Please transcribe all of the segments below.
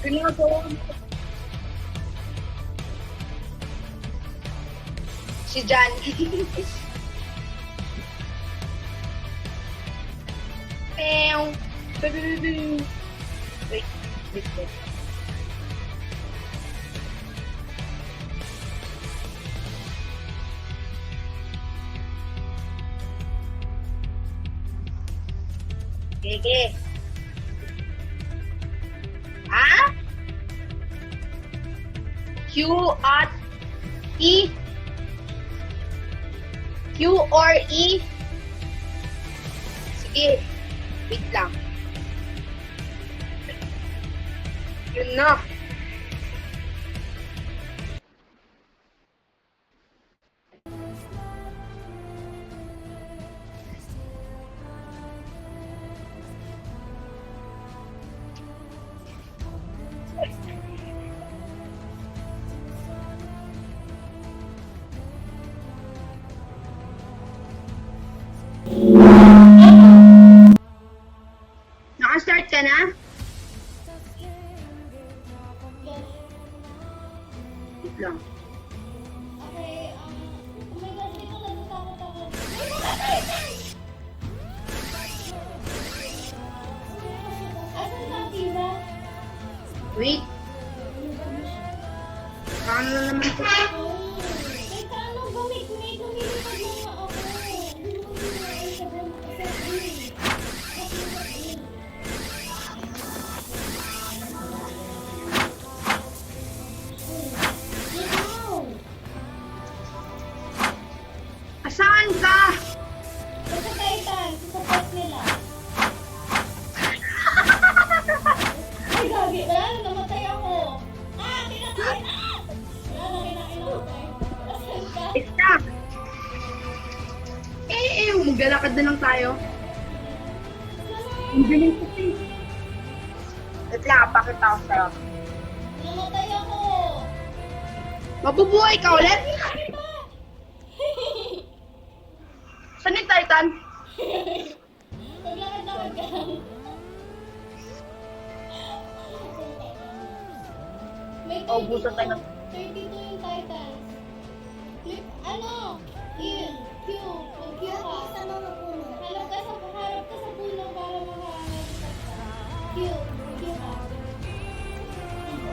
Ginagawa mo. Si Jan. Pew. Wait, wait. Gege. Ah? Q at E? Q or E? Sige. Wait lang. Yun na. Naka-start ka na? Wait lang. Okay, oh my God, dito natatakot ako. Asan na, Pisa? Wait. Paano na naman ito? Teka, ano ba? May lumilipad na nga ako. Hindi mo ginawa sa buong kasi. Saan ka? Sa Titan, sa support nila. Ay, gagi. Wala na, namatay ako. Ah, kinakain! Ah! Wala na, kinain ako. Asan ka? Stop! Maglalakad na lang tayo. Ang galing kasi. Wait lang, pakita ko sa'yo. Namatay ako. Mabubuhay ka ulit? Saan yung Titan? Maglakad-lakad ka lang. May Oh, busa tayo. 32 yung Titans. Click, ano? E, Q. Mag-Q ka. Harap ka sa puno para makahanap ka. Q. Q ka.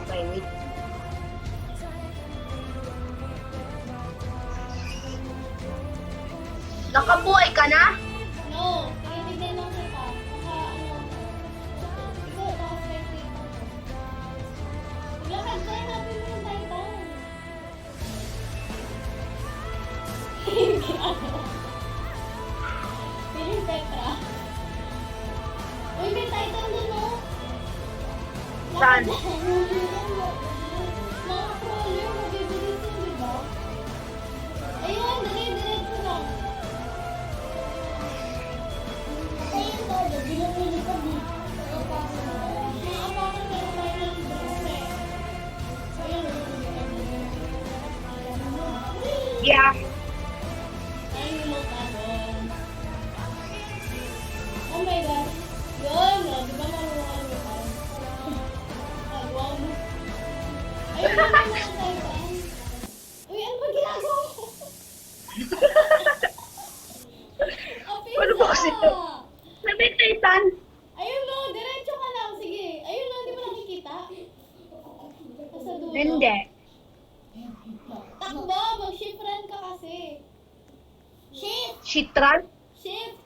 Okay, wait. Nakabuhay ka na? No. Tinitignan lang kita. Ano? Ikaw, naka-spectate ako. Maglakad ka. Hanapin mo yung Titan. Hindi ano. Piling Petra. Uy, may Titan dun, no? Saan? Mga crawler, mabibilis yun, di ba? Ayun, diretso lang. Ayun to, bilang-bilang ka di. Naapakan ka na tayo ng drone eh. Ayun. Yeah. Ay, lumota doon. Oh my God. Yun, no? Di ba marunong ka? Agwang. Ayun naman mga Titan. Uy, ano ba ginagawa mo? Ano ba kasi ito? Sabi Titan? Ayun no, diretso ka lang. Sige. Ayun no, hindi mo nakikita. Sa dulo. Hindi. Takbo, mag-shift run ka kasi. Shift! Shitran? Shift!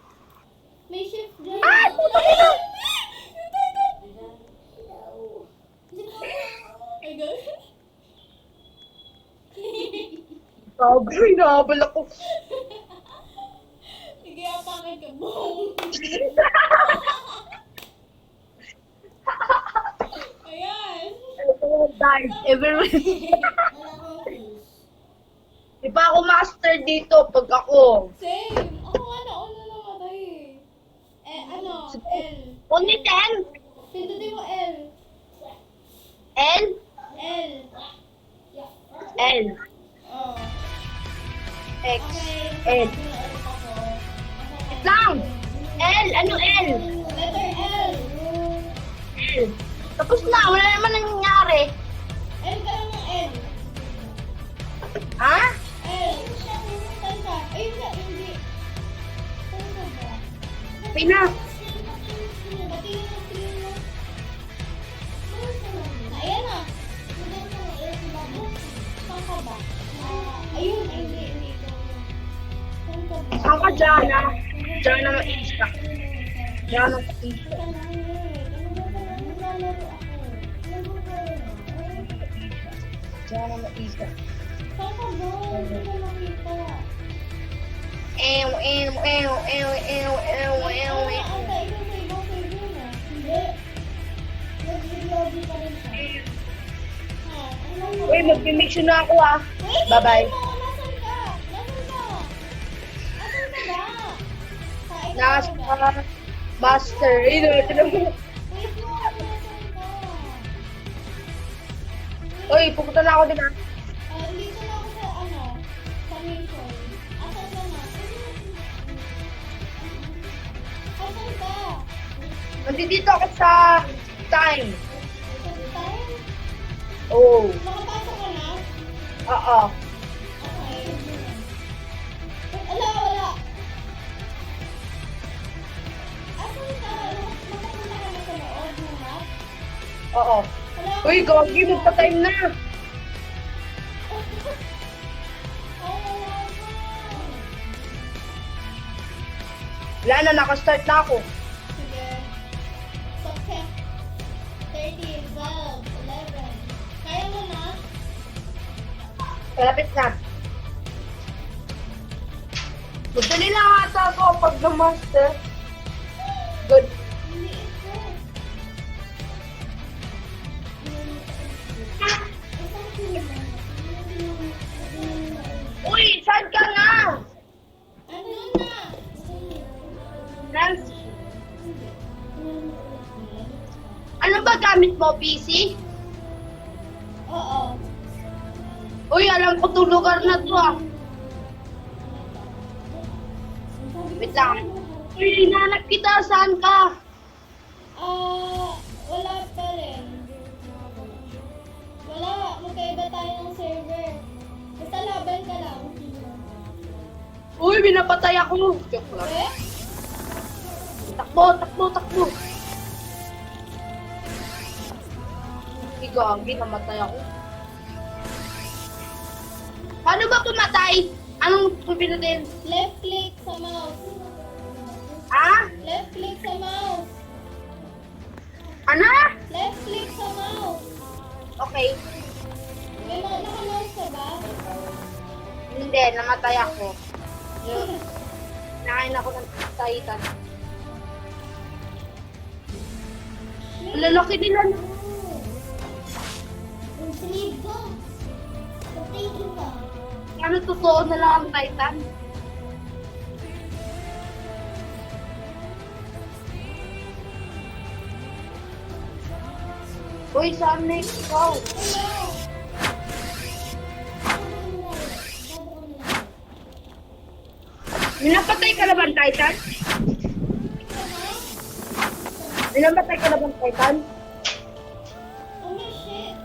May shift dyan. Ah! Ayun! Yung Titan! Ay, God. Sabi, nahabal ako. Sige, apakan ka. Boom! Ayan. Dive everywhere. Di ba ako master dito pag ako? Same. Ako nga nauna namatay eh. Ano? L. Only 10? Pindutin mo L. L? L. L. Oh. X. Okay. L. Lang! L! Ano L? Letter L. L. Tapos na, wala naman nangyayari. L ka lang ng L. Ha? L. Saan ka? Ayun na, hindi. Saan ka ba? Pina. Patingin na screen mo. Ayan na. Saan ka ba? Ayun, ay, hindi. Saan ka ba? Saan ka, Jana? Jana Maisa. Jana Maisa. Jana Maisa. Saan ka ba? Hindi ko makita. Ew, ew, ew, ew, ew, ew, ew, ew. Ata, ikaw sa ibang server na. Hindi. Nag-lobby pa rin siya. Ha? Uy, mag-mission na ako ah. Wait, Bye-bye. tingnan mo, nasan ka? Nasan ka? Asan ka ba? Kain ka Nasa ba? master. Ayun, tinan mo. Wait mo, nasan ka? Uy, pupunta na ako din ah. Dito na ako sa sa mission. Asan ka na? Asan ka? Nandito ako sa time. Sa time? Oh. Nakapasok ka na? Oo. Okay. Wala. Asan ka? Nakapunta ka na sa loob ng map? Oo. Wala. Uy, Gogi, magpa-time na. Wala na, nakastart na ako. Sige. Success. 13, 12, 11. Kaya mo na? Malapit na. Gusto nila ata ako pag na-master. Good. Hindi ito. Uy, saan ka nga? Ano na? Nance, ano ba gamit mo, PC? Oo. Uy, alam ko itong lugar na to ah. Wait lang. Uy, hinanap kita. Saan ka? Wala pa rin. Wala. Magkaiba tayo ng server. Basta laban ka lang. Uy, binapatay ako. Joke lang. Okay? Takbo. Igagi, namatay ako. Paano ba pumatay? Anong pinutin? Left click sa mouse. Ha? Left click sa mouse. Ano? Left click sa mouse. Okay. May naka-mouse ka ba? Hindi, namatay ako. Nakain ako ng Titan. Ang lalaki nila. Ang sinib ko. Pag-thinking ka. Ano totoo na lang ang Titan? Uy, saan na ikaw? Minapatay ka na ba ang Titan? Minapatay ka na ba ang Titan? Oh my shit.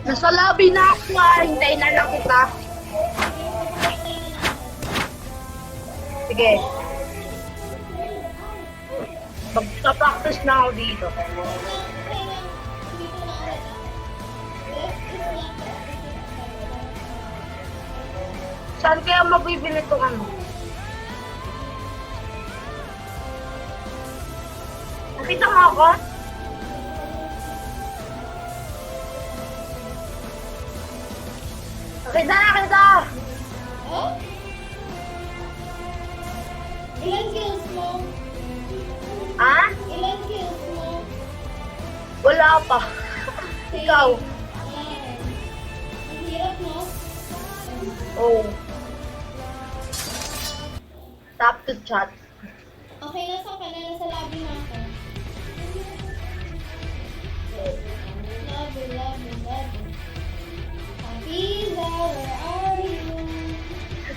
Nasa lobby na ako ah. Hintayin na lang kita. Sige. Magpa-practice na ako dito. Saan kaya mabibili itong ano? Nakita mo ako? Nakita! Oh? Ilan kills mo? Ha? Ilan kills mo? Wala pa. Ikaw? Ang hirap, no? Oh. Tap to chat. Okay, nasa ka na? Nasa lobby na ako. Lobby, lobby, lobby. Hafiza, where are you?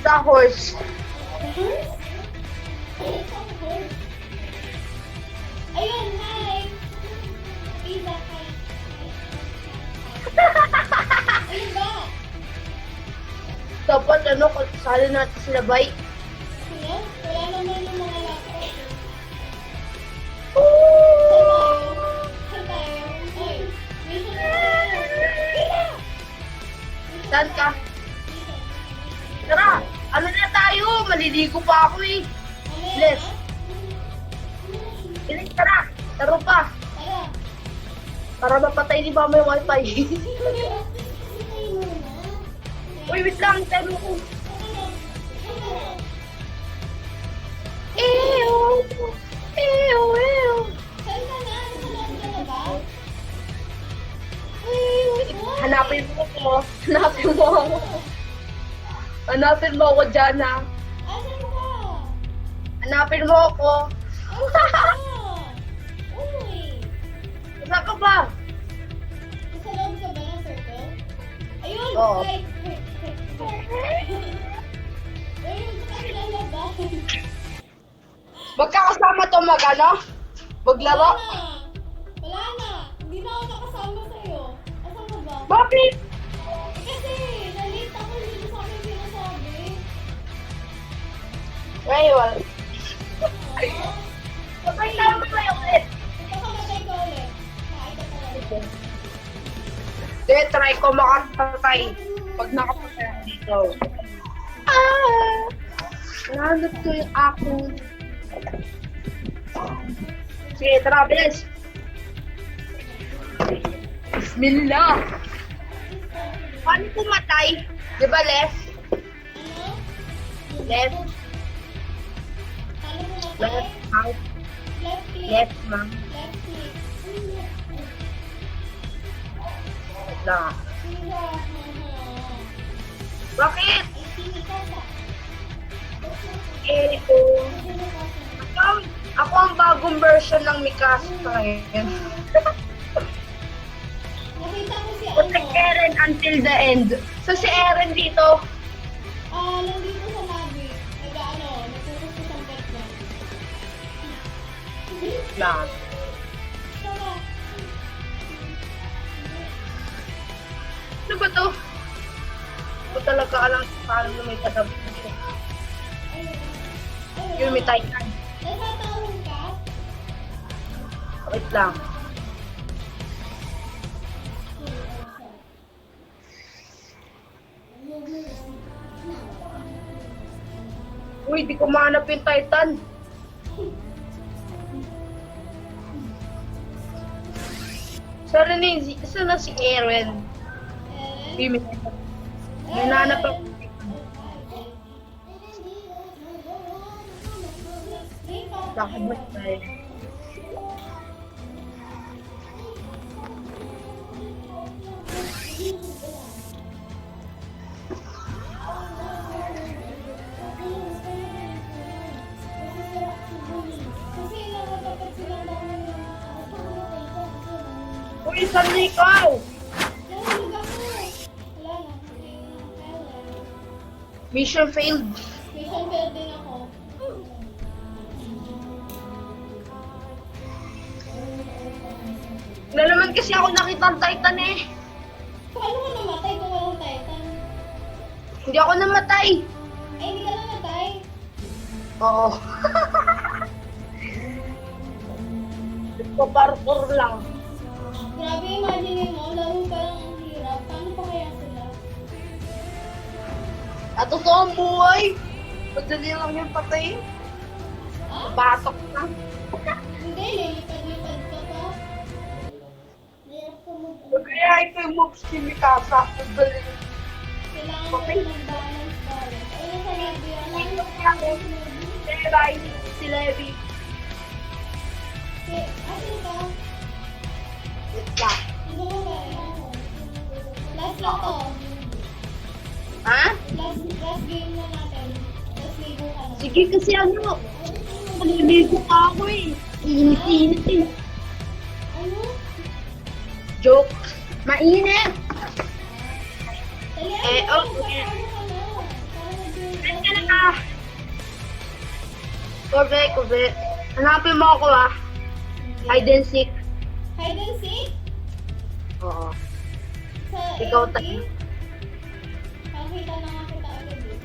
Sa horse. Ayun, hi! Hafiza, hi. Ayun ba? Dapat ano, kasali natin sila bay. Sino? Wala naman yung mga laptop. Saan tayo? Oy, mission na. Saan ka? Tara, ano na tayo? Maliligo pa ako eh. Bilis. Bilis, tara. Taro pa. Tara. Para mapatay ni Mama yung wifi. Uy, wait lang. Taro ko. Ew. Ew, ew. Saan ka na? Nasa loob ka na ba? Hanapin mo ako. Hanapin mo ako. Hanapin mo ako dyan, ha? Asan ka? Hanapin mo ako. Asan ka? Uy! Saan ka ba? Nasa loob ka ba ng circle? Ayun! Oo. Right! Ayun, sa kanilang labas. Magkakasama to ano? Maglaro? Wala na! Wala na! Hindi na ako nakasama sa'yo. Asan ka ba? Bakit? Kasi, nalate ako dito sa aking sinasabi. Ngayon. Oo. Sabay tayo ba tayo ulit? Pagkamatay ka ulit. Kain ka talaga. Hindi, try ko makapatay. Pag nakapatay ako dito. Nahanap ko yung akong. Sige, tara, bilis. Bismillah. Paano pumatay? Di ba left? Ano? Left. Paano mo matay? Left, out. Left click. Left, ma'am. Left click. Wait lang. Sira. Bakit? Ay, sini ka sa. Eh, ako ang bagong version ng Mikasa ngayon. Nakita ko si Protect ano. Eren until the end. So si Eren dito, Nandito sa lobby. Nagpupusto ang pet niya. lang. Tara. Ano ba to? Ko talaga alam paano na may katabi dito. Ayun. Yung may Titan. Nasatawag ka? Wait lang. Uy, di ko mahanap yung Titan. Saan na si Eren? Eren? May nanap ako. Nakabot tayo. Kasi nakatapat silang dami ng Uy, saan na ikaw? nahulog ako. Wala na. Mission failed. Mission failed din ako. Wala naman kasi ako nakita ang Titan eh. Paano mo namatay kung walang Titan? Hindi ako namatay. Ay, hindi ka namatay. Oo. Nagpa-parkour lang. Grabe, imagine mo, laro pa lang ang hirap. Paano pa kaya sila? At totoo ang buhay. Madali lang yung patay. Ah? Batok na. Hindi, lilipad-lipad ka pa. Hirap ka mo. Kaya ito yung moves ni Mikasa. Madali. Kailangan mo Okay. ng balance. Ayun, sa lobby yan. Bye, si Levi. Asin ka? Wait lang. Gusto mo ba rin? Last na to. Ha? Last game na natin. Tapos ligo ka na. Sige. Sige kasi ano, naliligo pa ako eh. Init-init eh. Ano? Joke. Mainit. Dali, Eh, ano? okay. Kasama ka na. Para mag- Ano ka na? Kube. Hanapin mo ako ah. Hide and seek. Hide and seek? Oo. Sa Ikaw AOT? tayo. Nakita na nga kita agad eh.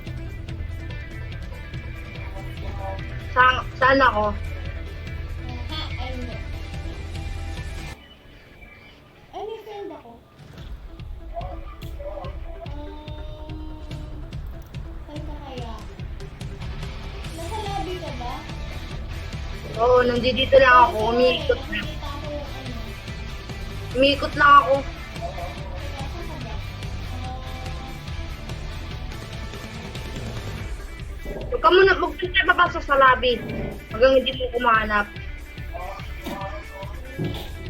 Saan ako? Ha, ay hindi. Ay, may friend ako. Saan ka kaya? Nasa lobby ka ba? Oo, nandito lang ako. Umiikot na. Nakita ko yung ano. Umiikot lang ako. Nasaan ka ba? Huwag ka muna, huwag ka papasok sa lobby. Hanggang hindi mo kumahanap.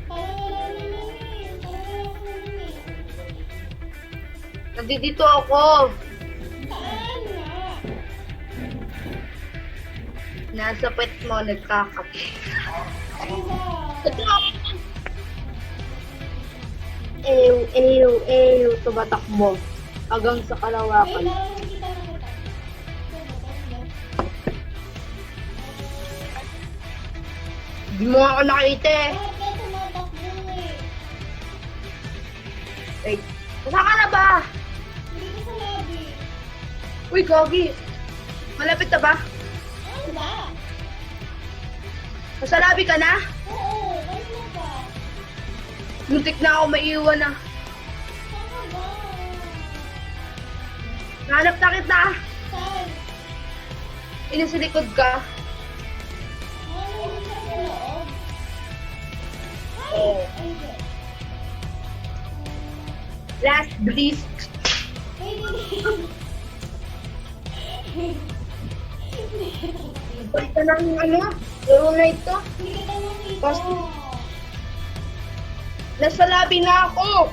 Parang wala naman eh. Parang wala ko naman eh. Nandito ako. Saan nga? Nasa pet mo, nagkakape. Ano ba? Ew, tumatakbo. Hanggang sa Wait, kalawakan. parang nakita na kita. Hindi mo ako nakita eh. Bakit ka tumatakbo eh? Wait, saan ka na ba? Hindi ko sa lobby. Uy, Gogi. Malapit na ba? Ano ba? Nasa lobby ka na? Oo, kanina pa. Muntik na ako maiwan ah. Saan ka ba? Nahanap na kita. Saan? Sa likod ka. Ano yung sa loob? Ay! Oo. Ay, hindi. Last breeze. Wait, hindi. Balik ka ng ano? Laro na ito. Hindi kita makita. Basta- Nasa lobby na ako.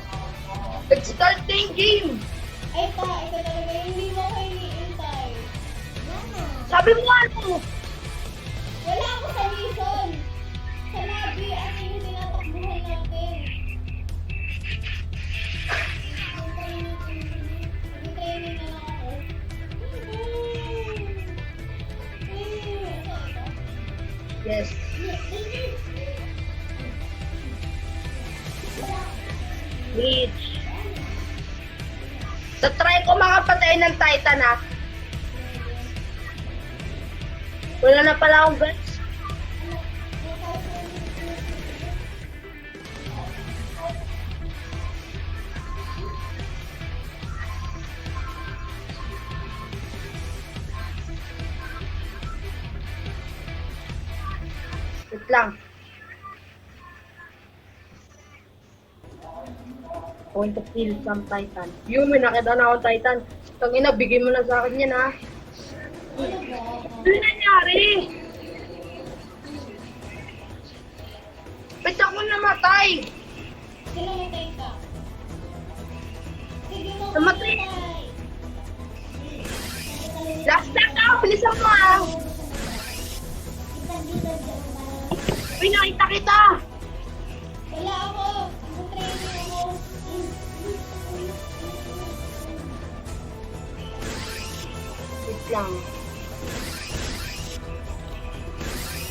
Nag-start na yung game. Ay, ito talaga. Hindi mo ko iniintay. Sabi mo ano? Wala ako sa mission. Sa lobby, ano yung tinatakbuhan natin. Mag-training na lang ako. Yes. Reach. Try ko mga patay ng Titan ah. Wala na pala akong guns. Wait lang. Point to kill some Titan. Yung may nakita na akong Titan. Tangina, bigay mo na sa akin yan ha. Ano nangyari? Ba't ako namatay? Namatay ka. Sige mo Namatay. kumatay. Last time na, bilisan mo ah. Uy, nakita kita. Wala ako. Mag-training ako. Wait lang.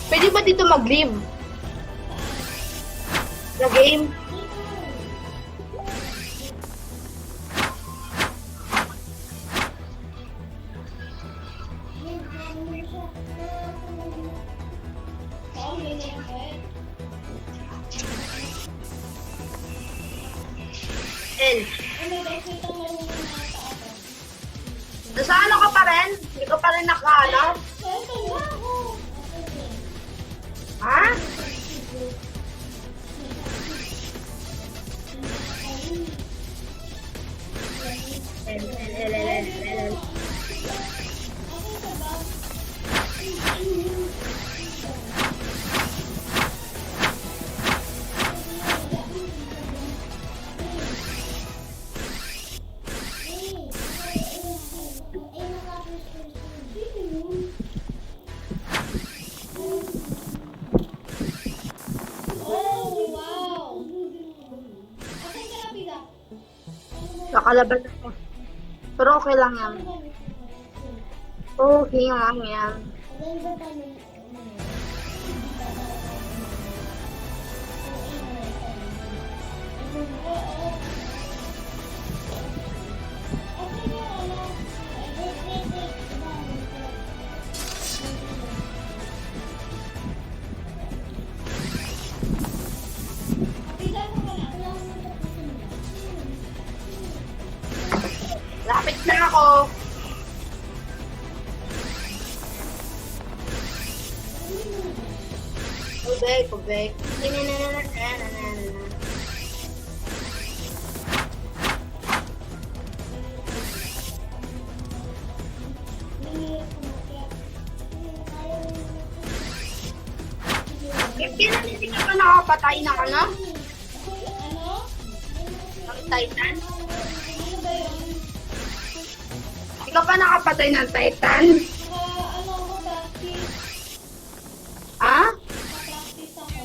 Pwede ba dito mag-leave? Sa game? Oo, may naimpet. L. Oh my gosh, wait ang marunong na ata ako. Nasa ano ka pa rin? Hindi ka pa rin nakahanap? Saan ba ako? Ha? L. Ako ka ba? Nakalaban ako. Pero okay lang yan. Ano ba gusto mo? Okay lang yan. Maganda pa nung Lapit na ako. Kubek, kubek. Kailan hindi ka pa nakapatay ng ano? Ano? Ng Titan? Ano ba yun? Hindi ka pa nakapatay ng Titan? Ano ako practice? Ha? Practice ako.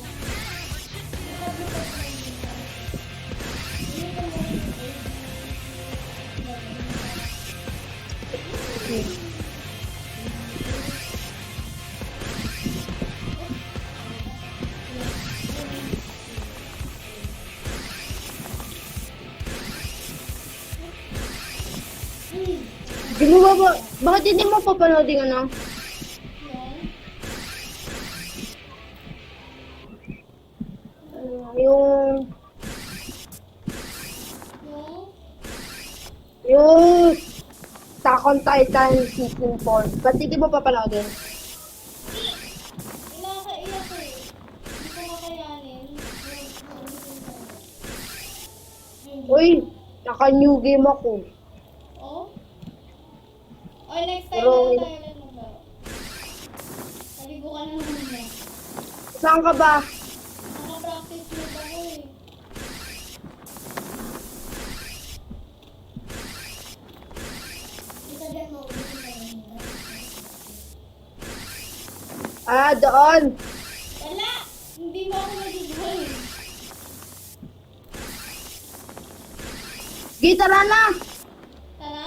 Di mo ba, bakit hindi mo papanoodin ano? Yung, yung Attack on Titan Season 4. Ba't hindi mo papanoodin? Inakaiyak ko eh. Hindi ko makayanin. Uy, naka-new game ako. Oh? Oh, next time Pero- na tayo lang ba? Naligo ka na naman na. Saan ka ba? Naka-practice mode ako eh. Isa dyan mo. Ah, doon. Wala! Hindi mo ako magiging. Gitara na! Tara?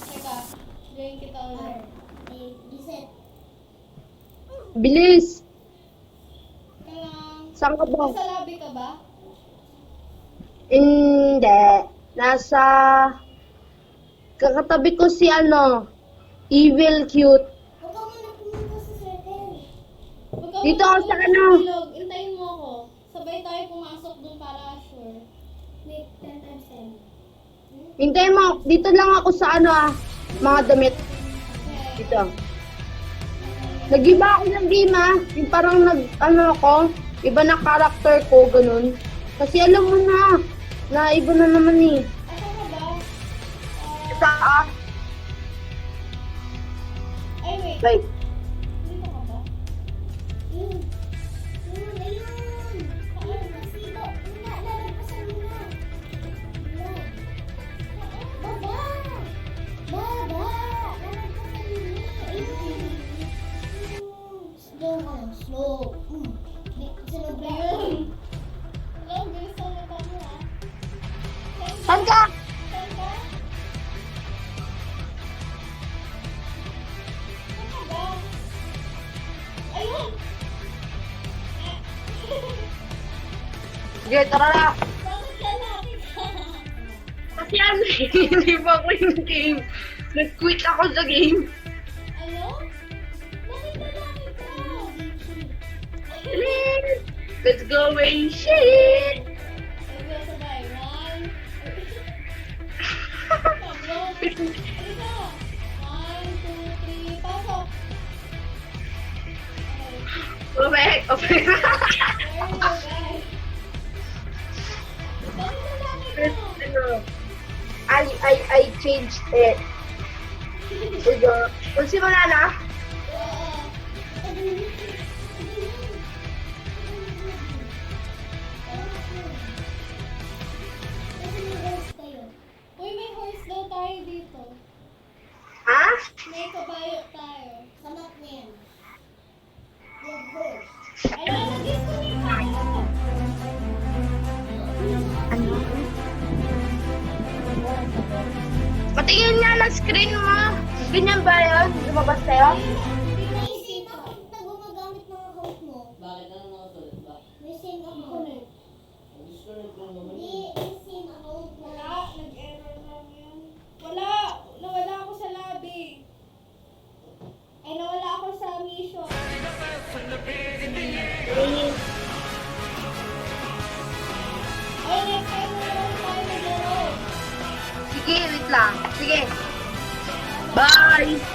Teka, join kita ulit. Reset. Bilis! Kailangan... Saan ka ba? Nasa lobby ka ba? Hindi. Nasa... Kakatabi ko si ano, Evil Cute. Huwag ka muna pumunta sa circle. Dito ako sa ano. Intayin mo ako. Sabay tayo pumasok dun para sure. Make 10 times 10. Hintay mo, dito lang ako sa ano mga damit. Okay. Dito. Nag-iba ako ng game yung parang ano ako, iba na character ko, ganun. Kasi alam mo na iba na naman eh. Asa ka ba? Sa, Ay, wait. like, Dito ka ba? Ayun. Ayun. Nasigo. Lalagpasan mo na. Baba! Baba! Lalagpasan mo na. Ayun. Slow ka lang. Slow. Sunod ba yun? Hello, bilis ang mata mo ah. saan ka? Saan ka? Saan ka ba? Ayun! Sige, tara na. Bakit lalaki ka? Kasi ano eh, hindi pa ako yung game. Nag-quit ako sa game. Ano? Bakit lalaki ka? Let's go away, shit! Let's go sabay. One. Pablo. Halika. 1, 2, 3. Pasok. Okay. Okay. There you go, guys. Bakit lalaki ka? Ano, I changed it. Sige, kung simula na, Uy, may horse daw tayo dito. ha? May kabayo tayo. Samat na yan. Good horse. Ayun, nag-disconnect ako. Ano? sa screen mo. Ganyan ba yun? Lumabas kayo? Hindi naisip ako. Na gumagamit ng account mo. Bakit ano nakasulat ba? May same account. Disconnect ko naman Hindi, yun. may same account. Wala, nag-error lang yun. Wala, nawala ako sa lobby. Ay, nawala ako sa mission. Ay, next time na lang tayo maglaro. Sige, wait lang. Sige. Bye!